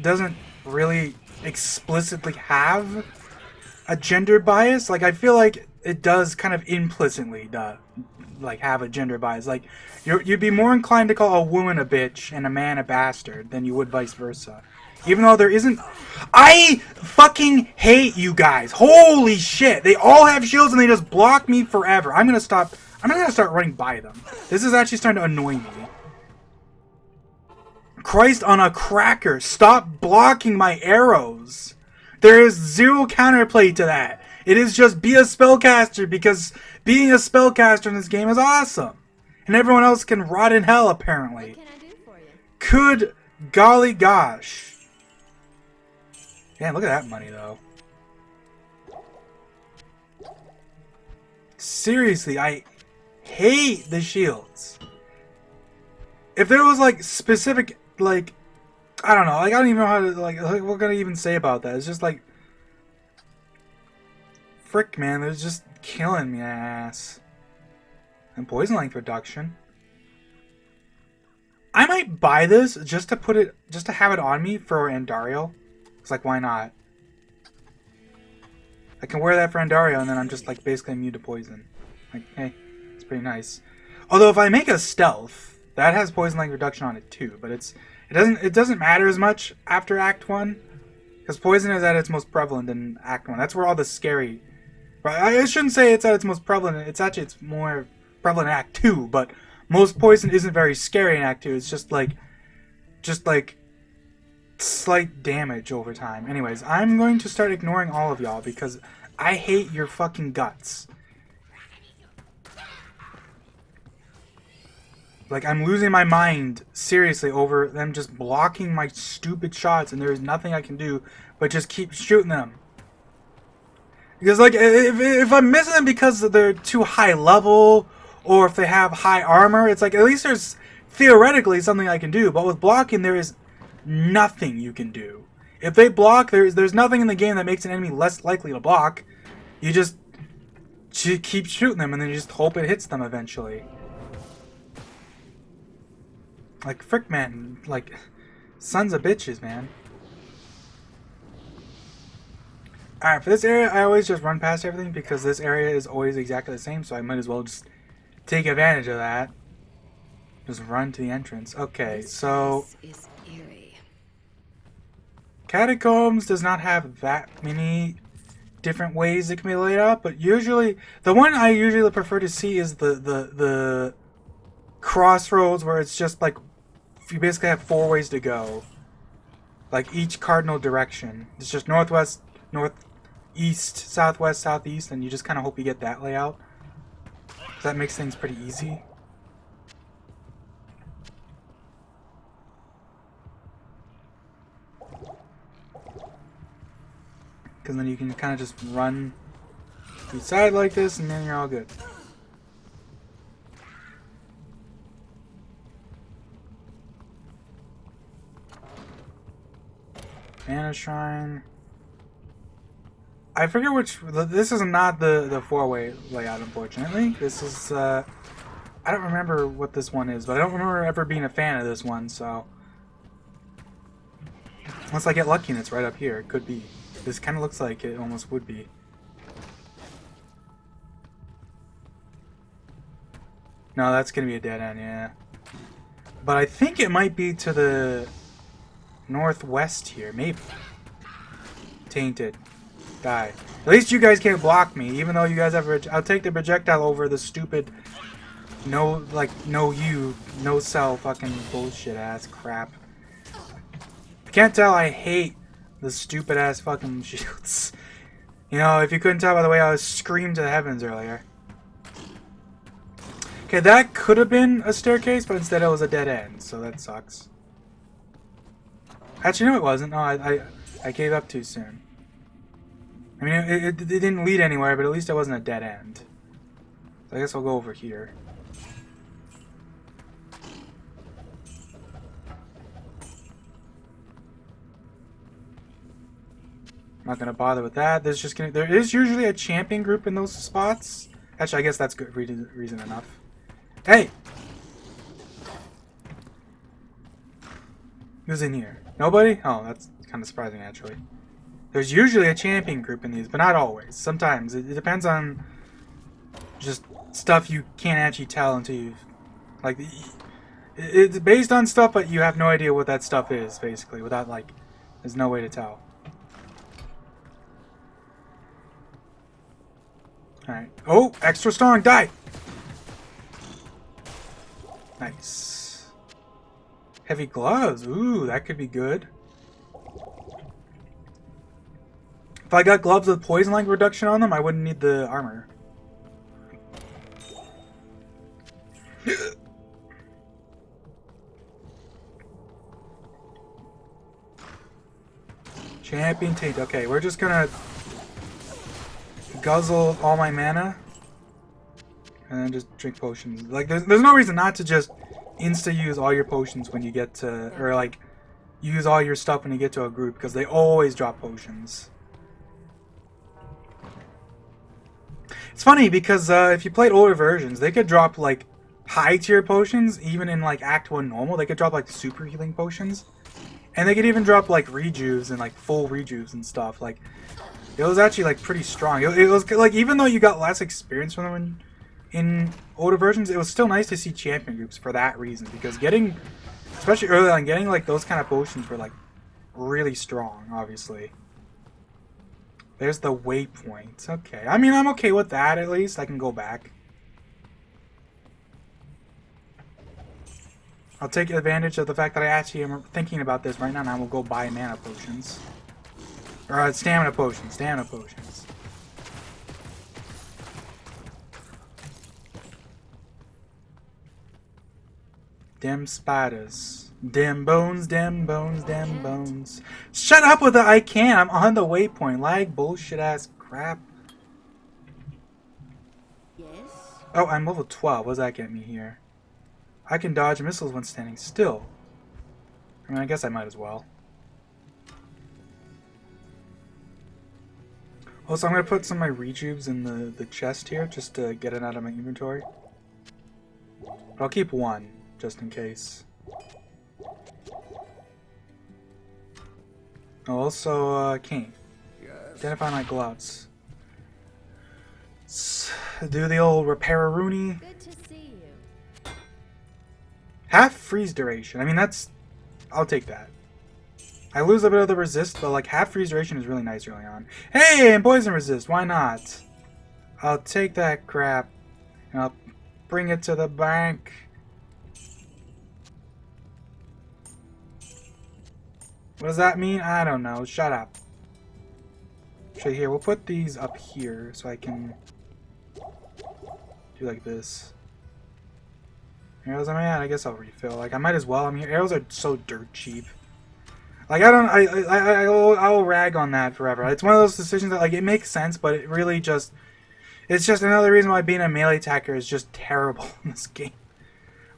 doesn't really explicitly have a gender bias, like, I feel like it does kind of implicitly like have a gender bias. Like, you'd be more inclined to call a woman a bitch and a man a bastard than you would vice versa. Even though there isn't... I fucking hate you guys. Holy shit. They all have shields and they just block me forever. I'm gonna start running by them. This is actually starting to annoy me. Christ on a cracker. Stop blocking my arrows. There is zero counterplay to that. It is just be a spellcaster, because being a spellcaster in this game is awesome. And everyone else can rot in hell, apparently. What can I do for you? Good golly gosh. Man, look at that money, though. Seriously, I hate the shields. If there was, like, specific, like, I don't know, like, I don't even know how to, like what can I even say about that? It's just, like, frick, man, they're just killing me, ass. And poison length reduction. I might buy this just to have it on me for Andario. It's like, why not? I can wear that for Andario, and then I'm just, like, basically immune to poison. Like, hey, it's pretty nice. Although if I make a stealth, that has poison length reduction on it too, but it doesn't matter as much after Act 1, because poison is at its most prevalent in Act 1. That's where all the scary... I shouldn't say it's at its most prevalent. It's more prevalent in Act 2, but most poison isn't very scary in Act 2. It's just like slight damage over time. Anyways, I'm going to start ignoring all of y'all because I hate your fucking guts. Like, I'm losing my mind, seriously, over them just blocking my stupid shots, and there is nothing I can do but just keep shooting them. Because, like, if I'm missing them because they're too high level, or if they have high armor, it's like, at least there's theoretically something I can do. But with blocking, there is nothing you can do. If they block, there's nothing in the game that makes an enemy less likely to block. You just keep shooting them, and then you just hope it hits them eventually. Like, frick, man. Like, sons of bitches, man. Alright, for this area, I always just run past everything because this area is always exactly the same, so I might as well just take advantage of that. Just run to the entrance. Okay, so... This is eerie. Catacombs does not have that many different ways it can be laid out, but usually... The one I usually prefer to see is the crossroads, where it's just like... You basically have 4 ways to go. Like, each cardinal direction. It's just northwest, northeast, southwest, southeast, and you just kind of hope you get that layout. So that makes things pretty easy. Because then you can kind of just run to the side like this, and then you're all good. Mana Shrine. I forget which... This is not the 4-way layout, unfortunately. This is... I don't remember what this one is, but I don't remember ever being a fan of this one, so... Unless I get lucky and it's right up here. It could be. This kind of looks like it almost would be. No, that's going to be a dead end, yeah. But I think it might be to the... northwest here, maybe. Tainted. Die. At least you guys can't block me, even though you guys have... I'll take the projectile over the stupid... No cell fucking bullshit ass crap. You can't tell I hate the stupid ass fucking shields. You know, if you couldn't tell by the way I was screamed to the heavens earlier. Okay, that could have been a staircase, but instead it was a dead end, so that sucks. Actually, no, it wasn't. No, I gave up too soon. I mean, it didn't lead anywhere, but at least it wasn't a dead end. So I guess I'll go over here. I'm not gonna bother with that. There is usually a champion group in those spots. Actually, I guess that's good reason enough. Hey! Who's in here? Nobody? Oh, that's kind of surprising, actually. There's usually a champion group in these, but not always. Sometimes. It depends on just stuff you can't actually tell until you... Like, it's based on stuff, but you have no idea what that stuff is, basically, without, like, There's no way to tell. Alright. Oh! Extra strong! Die! Nice. Heavy gloves. Ooh, that could be good. If I got gloves with poison like reduction on them, I wouldn't need the armor. Champion taint. Okay, we're just gonna guzzle all my mana and then just drink potions. Like, there's no reason not to just insta-use all your potions when you get to, or like, use all your stuff when you get to a group, because they always drop potions. It's funny because if you played older versions, they could drop like high tier potions, even in like Act 1 normal. They could drop like super healing potions. And they could even drop like rejuves and like full rejuves and stuff. Like, it was actually like pretty strong. It was like, even though you got less experience from them in older versions, it was still nice to see champion groups for that reason. Because getting, especially early on, getting like those kind of potions were like really strong, obviously. There's the waypoint. Okay. I mean, I'm okay with that at least. I can go back. I'll take advantage of the fact that I actually am thinking about this right now, and I will go buy mana potions. Or stamina potions. Stamina potions. Dim spiders. Dim bones, dim bones, dim bones. Shut up with the I can't. I'm on the waypoint. Lag bullshit ass crap. Yes? Oh, I'm level 12. What does that get me here? I can dodge missiles when standing still. I mean, I guess I might as well. Also, I'm going to put some of my rejuves in the chest here, just to get it out of my inventory. But I'll keep one, just in case. Oh, also, Cain. Yes. Identify my gloves. Do the old repair-a-rooney. Good to see you. Half freeze duration. I mean, that's... I'll take that. I lose a bit of the resist, but like half freeze duration is really nice early on. Hey, and poison resist. Why not? I'll take that crap. And I'll bring it to the bank. What does that mean? I don't know. Shut up. So here, we'll put these up here so I can do like this. Arrows am I at? I guess I'll refill. Like, I might as well. I mean, arrows are so dirt cheap. Like, I'll rag on that forever. It's one of those decisions that, like, it makes sense, but it really just... It's just another reason why being a melee attacker is just terrible in this game.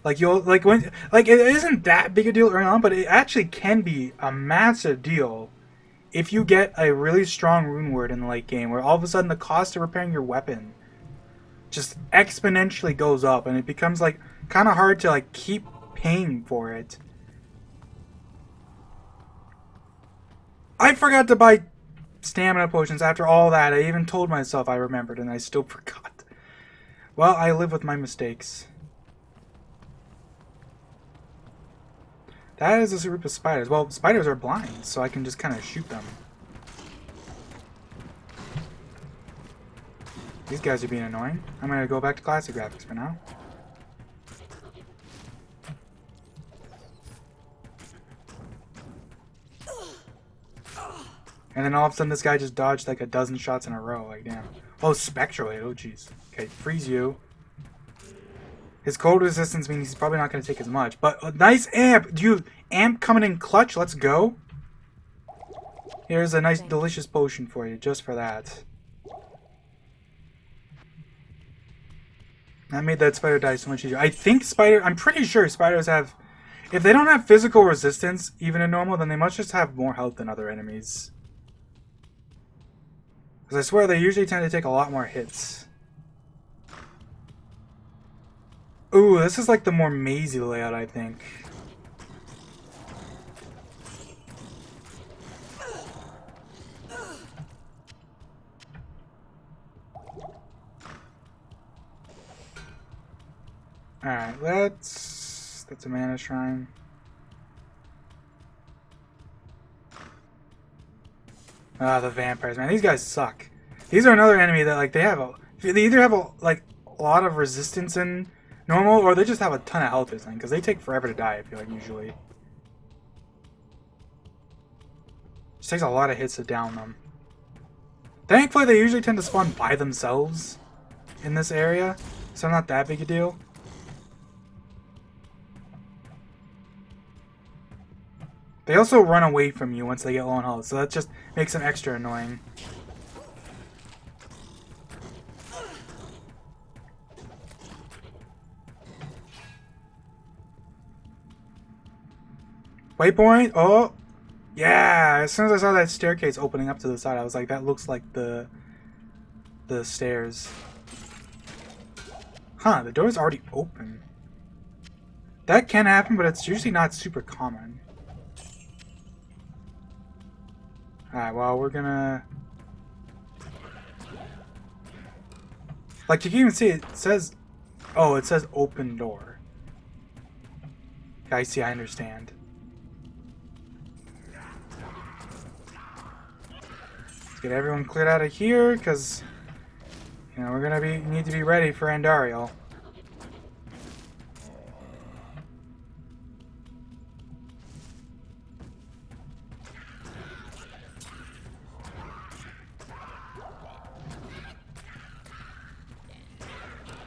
Like, you'll... Like, when... Like, it isn't that big a deal early on, but it actually can be a massive deal if you get a really strong rune word in the late game, where all of a sudden the cost of repairing your weapon just exponentially goes up, and it becomes, like, kind of hard to, like, keep paying for it. I forgot to buy stamina potions after all that. I even told myself I remembered, and I still forgot. Well, I live with my mistakes. That is a group of spiders. Well, spiders are blind, so I can just kind of shoot them. These guys are being annoying. I'm going to go back to classic graphics for now. And then all of a sudden this guy just dodged like a dozen shots in a row. Like, damn. Oh, Spectral hit. Oh, jeez. Okay, freeze you. His cold resistance means he's probably not going to take as much. But a nice amp. Dude, amp coming in clutch. Let's go. Here's a nice delicious potion for you. Just for that. That made that spider die so much easier. I think I'm pretty sure spiders have... If they don't have physical resistance, even in normal, then they must just have more health than other enemies. Because I swear they usually tend to take a lot more hits. Ooh, this is like the more mazy layout, I think. Alright, that's a mana shrine. Ah, the vampires, man. These guys suck. These are another enemy that, like, they either have a lot of resistance in normal, or they just have a ton of health or something, because they take forever to die, I feel like, usually. Just takes a lot of hits to down them. Thankfully, they usually tend to spawn by themselves in this area, so not that big a deal. They also run away from you once they get low on health, so that just makes them extra annoying. Waypoint? Oh! Yeah! As soon as I saw that staircase opening up to the side, I was like, that looks like the stairs. Huh, the door's already open. That can happen, but it's usually not super common. Alright, well, we're gonna... Like, you can even see it says... Oh, it says open door. I see, I understand. Let's get everyone cleared out of here, because... You know, we're gonna need to be ready for Andariel.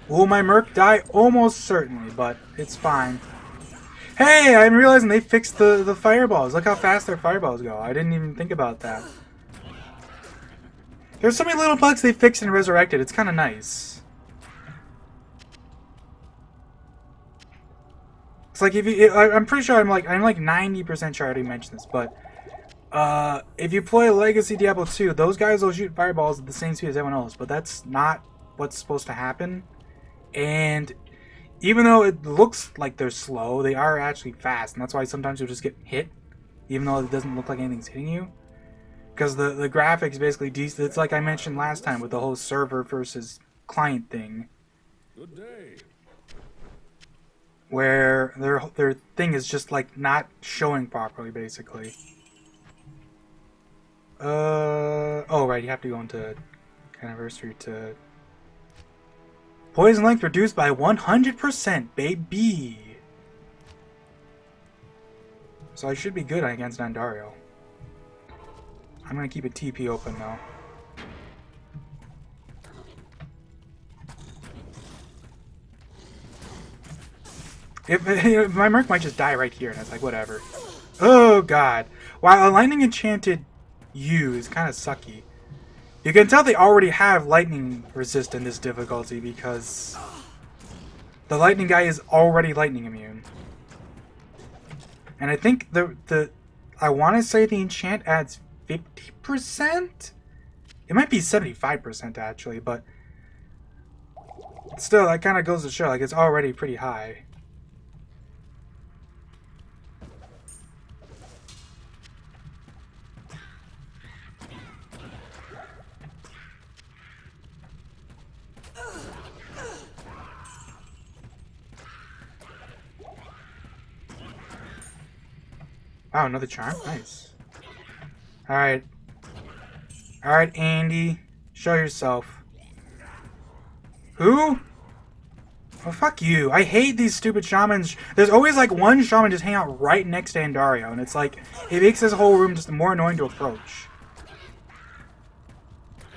Will my Merc die? Almost certainly, but it's fine. Hey, I'm realizing they fixed the fireballs. Look how fast their fireballs go. I didn't even think about that. There's so many little bugs they fixed in Resurrected. It's kind of nice. It's like if you, I'm pretty sure I'm like 90% sure I already mentioned this, but if you play Legacy Diablo 2, those guys will shoot fireballs at the same speed as everyone else, but that's not what's supposed to happen. And even though it looks like they're slow, they are actually fast, and that's why sometimes you'll just get hit, even though it doesn't look like anything's hitting you. Because the graphics basically decent. It's like I mentioned last time with the whole server versus client thing. Good day. Where their thing is just like not showing properly, basically. Oh right, you have to go into anniversary to poison length reduced by 100%, baby. So I should be good against Andariel. I'm gonna keep a TP open though. If my Merc might just die right here, and it's like whatever. Oh god! Wow, a lightning enchanted U is kind of sucky. You can tell they already have lightning resist in this difficulty because the lightning guy is already lightning immune. And I think I want to say the enchant adds 50%? It might be 75% actually, but still, that kind of goes to show, like, it's already pretty high. Wow, another charm? Nice. Alright. Alright, Andy. Show yourself. Who? Oh, fuck you. I hate these stupid shamans. There's always, like, one shaman just hang out right next to Andariel, and it's like, it makes this whole room just more annoying to approach.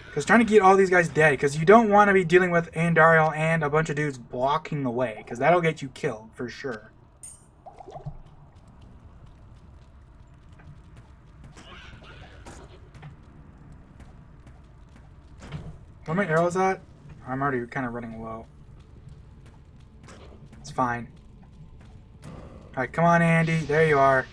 Because trying to get all these guys dead, because you don't want to be dealing with Andariel and a bunch of dudes blocking the way, because that'll get you killed, for sure. Where my arrows at? I'm already kind of running low. It's fine. Alright, come on, Andy. There you are.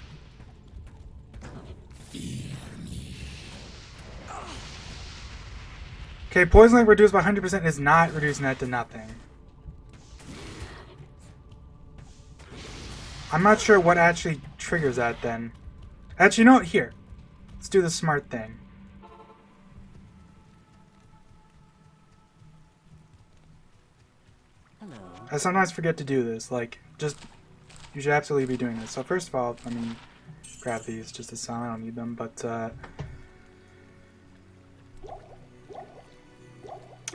Okay, poison length reduced by 100% is not reducing that to nothing. I'm not sure what actually triggers that then. Actually, you know what? Here. Let's do the smart thing. I sometimes forget to do this, like, just, you should absolutely be doing this. So first of all, let me grab these just to sound, I don't need them, but,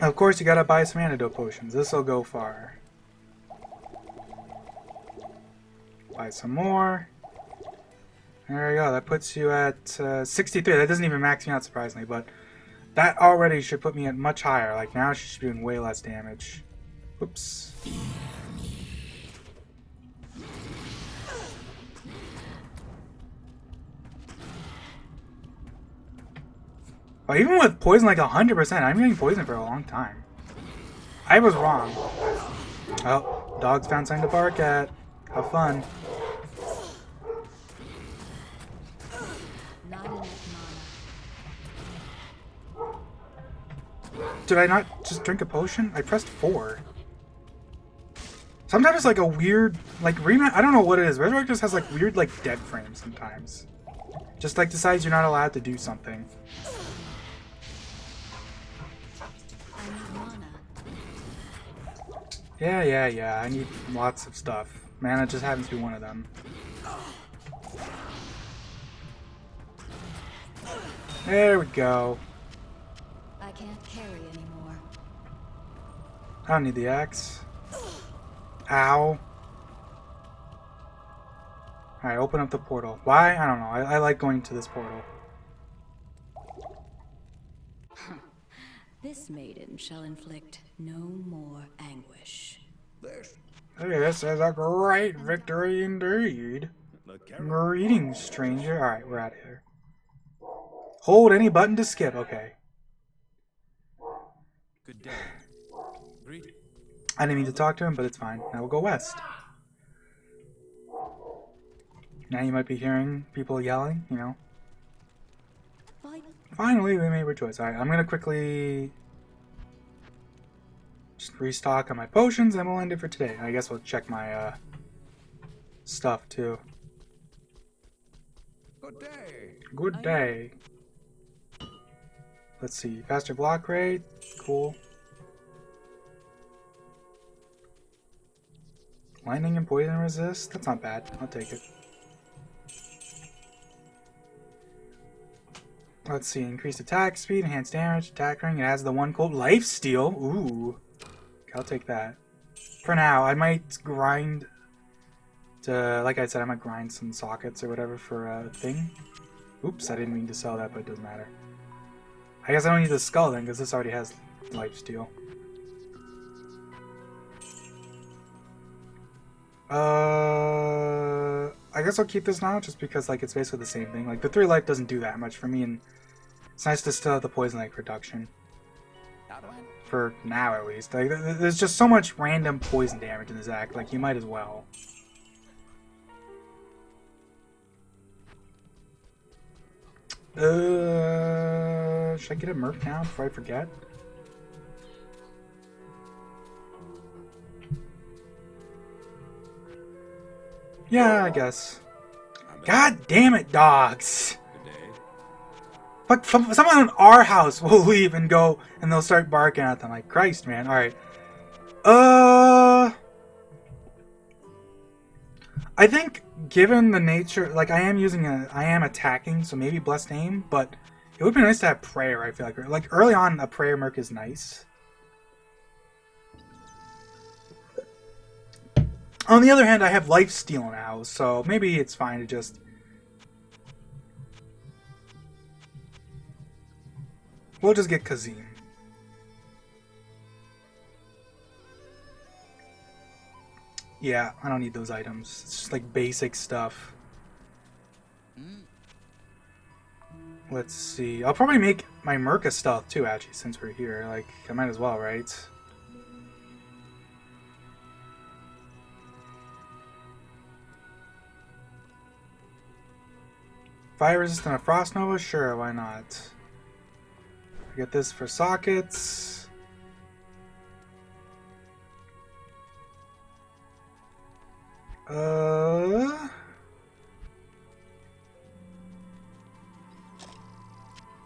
Of course, you gotta buy some antidote potions. This'll go far. Buy some more. There we go. That puts you at 63. That doesn't even max me out, surprisingly, but that already should put me at much higher. Like, now she should be doing way less damage. Oops. Oh, even with poison like 100%, I'm getting poisoned for a long time. I was wrong. Oh, dog's found something to bark at. Have fun. Not enough mana. Did I not just drink a potion? I pressed 4. Sometimes it's like a weird, like, I don't know what it is. Resurrected just has like weird, like, dead frames sometimes. Just like decides you're not allowed to do something. I need mana. Yeah. I need lots of stuff. Mana just happens to be one of them. There we go. I can't carry anymore. I don't need the axe. Ow. Alright, open up the portal. Why? I don't know. I like going to this portal. This maiden shall inflict no more anguish. This This is a great victory indeed. the carrot. Greetings, stranger. Alright, we're out of here. Hold any button to skip. Okay. Good day. Greet. I didn't mean to talk to him, but it's fine. Now we'll go west. Now you might be hearing people yelling, you know. Fight. Finally, we may rejoice. Alright, I'm gonna quickly just restock on my potions and we'll end it for today. I guess we'll check my stuff too. Good day. Good day. Let's see. Faster block rate. Cool. Lightning and poison resist. That's not bad. I'll take it. Let's see. Increased attack speed, enhanced damage, attack ring. It has the one called lifesteal. Ooh. Okay, I'll take that. For now, I might grind to, like I said, I might grind some sockets or whatever for a thing. Oops, I didn't mean to sell that, but it doesn't matter. I guess I don't need the skull then, because this already has lifesteal. I guess I'll keep this now, just because like it's basically the same thing. Like the 3 life doesn't do that much for me, and it's nice to still have the poison like reduction. For now, at least. Like there's just so much random poison damage in this act. Like you might as well. Should I get a merc now before I forget? Yeah, I guess. God damn it, dogs! Good day. But someone in our house will leave and go, and they'll start barking at them. Like, Christ, man. Alright. I think, given the nature, like, I am attacking, so maybe Blessed Aim, but it would be nice to have Prayer, I feel like. Like, early on, a Prayer Merc is nice. On the other hand, I have lifesteal now, so maybe it's fine to just... We'll just get Kazim. Yeah, I don't need those items. It's just like basic stuff. Let's see. I'll probably make my Merca stealth too, actually, since we're here. Like, I might as well, right? Fire resistant to Frost Nova? Sure, why not? Get this for sockets.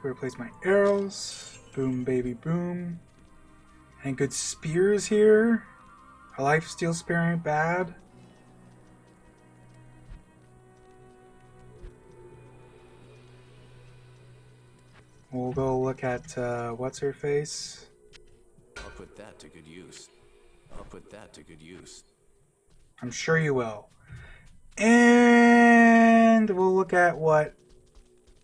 Replace my arrows. Boom, baby, boom. And good spears here. A lifesteal spear ain't bad. We'll go look at what's her face. put that to good use. I'll put that to good use. I'm sure you will. And we'll look at what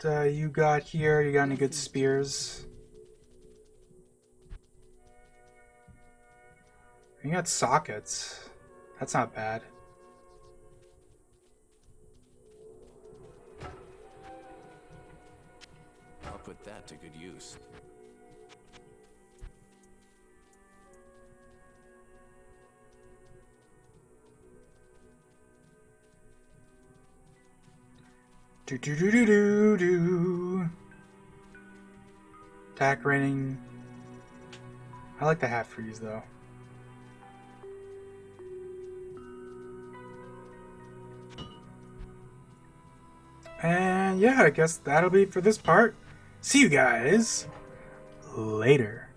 you got here. You got any good spears? You got sockets. That's not bad. I'll put that to good use. Do do do do do do. Attack rating. I like the half freeze though. And yeah, I guess that'll be for this part. See you guys later.